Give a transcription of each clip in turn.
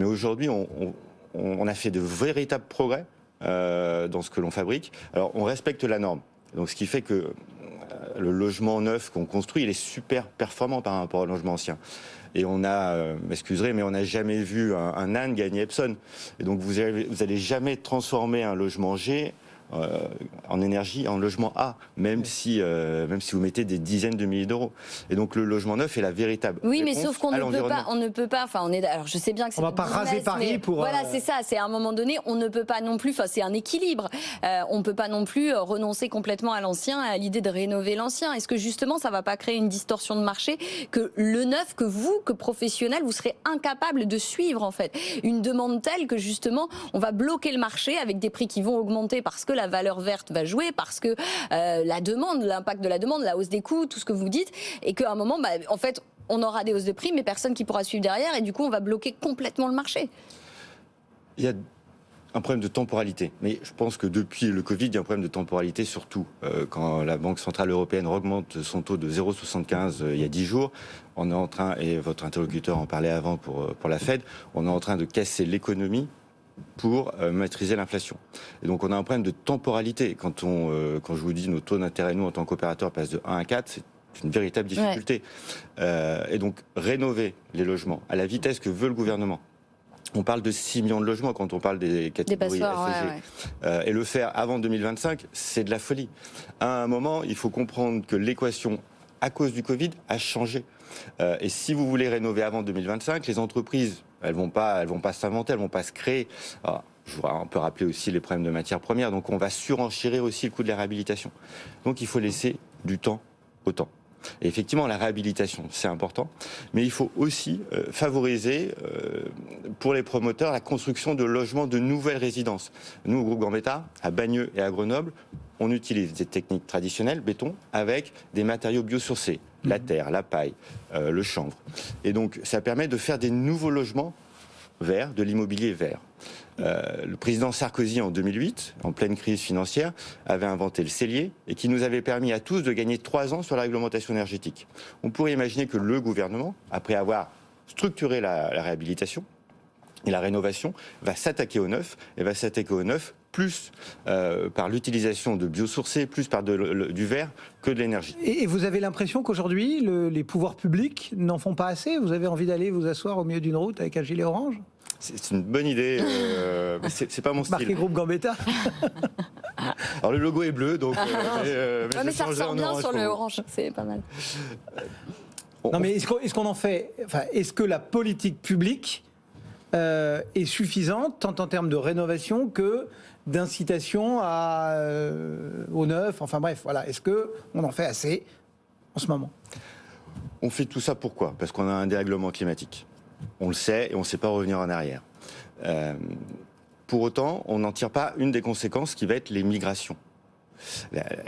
Mais aujourd'hui, on a fait de véritables progrès dans ce que l'on fabrique. Alors, on respecte la norme. Donc, ce qui fait que le logement neuf qu'on construit, il est super performant par rapport au logement ancien. Et on a, m'excuserez, mais on n'a jamais vu un âne gagner Epson. Et donc, vous allez jamais transformer un logement G en énergie, en logement A, même si vous mettez des dizaines de milliers d'euros. Et donc le logement neuf est la véritable. Oui, mais sauf qu'on ne peut pas. Enfin, alors je sais bien que c'est. On va pas raser Paris pour. Voilà, c'est ça. C'est à un moment donné, on ne peut pas non plus. Enfin, c'est un équilibre. On ne peut pas non plus renoncer complètement à l'ancien, à l'idée de rénover l'ancien. Est-ce que justement, ça va pas créer une distorsion de marché que le neuf, que vous, que professionnel, vous serez incapable de suivre en fait, une demande telle que justement, on va bloquer le marché avec des prix qui vont augmenter parce que la valeur verte va jouer, parce que la demande, l'impact de la demande, la hausse des coûts, tout ce que vous dites, et qu'à un moment, en fait, on aura des hausses de prix, mais personne qui pourra suivre derrière, et du coup, on va bloquer complètement le marché. Il y a un problème de temporalité, mais je pense que depuis le Covid, il y a un problème de temporalité surtout. Quand la Banque Centrale Européenne augmente son taux de 0,75 il y a 10 jours, on est en train, et votre interlocuteur en parlait avant pour la Fed, on est en train de casser l'économie pour maîtriser l'inflation. Et donc on a un problème de temporalité. Quand je vous dis nos taux d'intérêt, nous en tant qu'opérateurs, passent de 1 à 4, c'est une véritable difficulté. Ouais. Et donc rénover les logements à la vitesse que veut le gouvernement. On parle de 6 millions de logements quand on parle des catégories SCG. Et le faire avant 2025, c'est de la folie. À un moment, il faut comprendre que l'équation, à cause du Covid, a changé. Et si vous voulez rénover avant 2025, les entreprises, elles vont pas s'inventer, elles vont pas se créer. Alors, on peut rappeler aussi les problèmes de matières premières. Donc on va surenchérir aussi le coût de la réhabilitation. Donc il faut laisser du temps au temps. Et effectivement, la réhabilitation, c'est important, mais il faut aussi favoriser pour les promoteurs la construction de logements de nouvelles résidences. Nous, au groupe Gambetta, à Bagneux et à Grenoble, on utilise des techniques traditionnelles, béton, avec des matériaux biosourcés, la terre, la paille, le chanvre. Et donc, ça permet de faire des nouveaux logements verts, de l'immobilier vert. Le président Sarkozy, en 2008, en pleine crise financière, avait inventé le cellier et qui nous avait permis à tous de gagner 3 ans sur la réglementation énergétique. On pourrait imaginer que le gouvernement, après avoir structuré la réhabilitation et la rénovation, va s'attaquer au neuf, et va s'attaquer au neuf plus par l'utilisation de biosourcés, plus par du verre que de l'énergie. Et vous avez l'impression qu'aujourd'hui, les pouvoirs publics n'en font pas assez? Vous avez envie d'aller vous asseoir au milieu d'une route avec un gilet orange? C'est une bonne idée, mais c'est pas mon style. Marqué groupe Gambetta. Alors le logo est bleu, donc... mais ça ressort bien sur le orange, c'est pas mal. Non mais est-ce qu'on en fait... Enfin, est-ce que la politique publique est suffisante, tant en termes de rénovation que d'incitation au neuf? Enfin bref, voilà. Est-ce qu'on en fait assez en ce moment? On fait tout ça pourquoi? Parce qu'on a un dérèglement climatique. On le sait et on ne sait pas revenir en arrière. Pour autant, on n'en tire pas une des conséquences qui va être les migrations.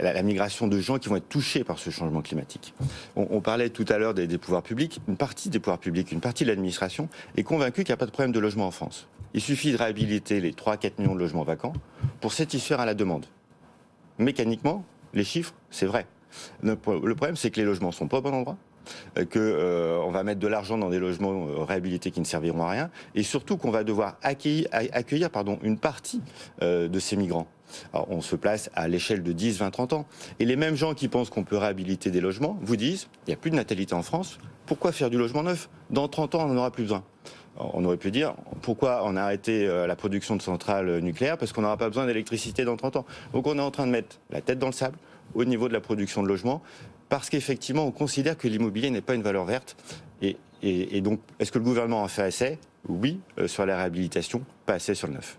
La migration de gens qui vont être touchés par ce changement climatique. On parlait tout à l'heure des pouvoirs publics. Une partie des pouvoirs publics, une partie de l'administration est convaincue qu'il n'y a pas de problème de logement en France. Il suffit de réhabiliter les 3-4 millions de logements vacants pour satisfaire à la demande. Mécaniquement, les chiffres, c'est vrai. Le problème, c'est que les logements ne sont pas au bon endroit, qu'on va mettre de l'argent dans des logements réhabilités qui ne serviront à rien, et surtout qu'on va devoir accueillir une partie de ces migrants. Alors, on se place à l'échelle de 10, 20, 30 ans. Et les mêmes gens qui pensent qu'on peut réhabiliter des logements vous disent, il n'y a plus de natalité en France, pourquoi faire du logement neuf? Dans 30 ans, on n'en aura plus besoin. Alors, on aurait pu dire, pourquoi on a arrêté la production de centrales nucléaires? Parce qu'on n'aura pas besoin d'électricité dans 30 ans. Donc on est en train de mettre la tête dans le sable au niveau de la production de logements, parce qu'effectivement, on considère que l'immobilier n'est pas une valeur verte. Et donc, est-ce que le gouvernement en fait assez? Oui, sur la réhabilitation, pas assez sur le neuf.